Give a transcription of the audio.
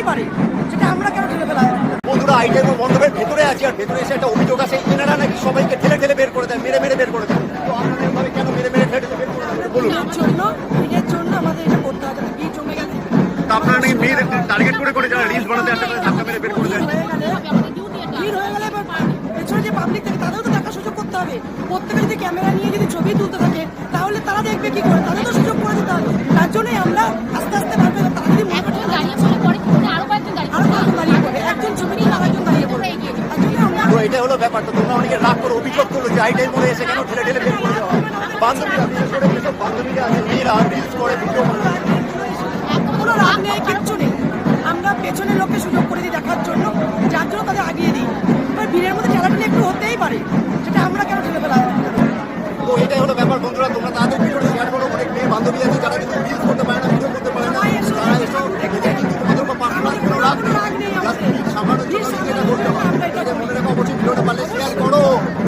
পারে, যেটা আমরা কেন ঠেলে ফেলা? বন্ধুরা আইটেম মণ্ডপের ভেতরে আছে, আর ভেতরে এসে একটা অভিযোগ আছে এনারা নাকি সবাইকে ঠেলে ঠেলে বের করে দেয়, মেরে মেরে বের করে দেয়। তো আপনারা এভাবে কেন মেরে মেরে ঠেলে বের করে দেন বলুন? এর জন্য আমাদের এটা করতে হবে, ভিড় জমে গেলে আপনারা নাকি মেয়েদের টার্গেট করে করে যারা রিলস বানাতে আসে তাদের ধাক্কা মেরে বের করে দেন। ভিড় হয়ে গেলে পেছনে যে পাবলিক থাকে তাদেরও তো দেখার সুযোগ করতে হবে। প্রত্যেকে যদি ক্যামেরা নিয়ে যদি ছবি তুলতে থাকে তাহলে তারা দেখবে কি করে, তাদের তো সুযোগ করে দিতে হবে। তার জন্যই আমরা আস্তে আস্তে ভাববে, তারা যদি মনে করে দাঁড়িয়ে পড়ে, একজন ছবি নিয়ে আরেকজন দাঁড়িয়ে পড়ে। তো এটা হলো ব্যাপারটা। তোমরা অনেকে রাগ করে অভিযোগ করলো যে আইটেম করে এসে কেন ঠেলে ঠেলে বের করে দেওয়া হয়। বান্ধবীরা বিশেষ করে যেসব বান্ধবীরা আছে মেয়েরা রিলস করে ভিডিও বানায়, কোনো রাগ নেই, কিচ্ছু নেই। আমরা পেছনের লোককে সুযোগ করে দিই দেখার জন্য, যার জন্য তাদের আগিয়ে দিই। এবার ভিড়ের মধ্যে ঠেলাঠেলি একটু হতেই পারে, যেটা আমরা কেন ঠেলে ফেলা? তো এটাই হলো ব্যাপার। বন্ধুরা তোমরা তাদের ভিডিও শেয়ার করো, অনেক মেয়ে বান্ধবী আছে যারা কিন্তু রিলস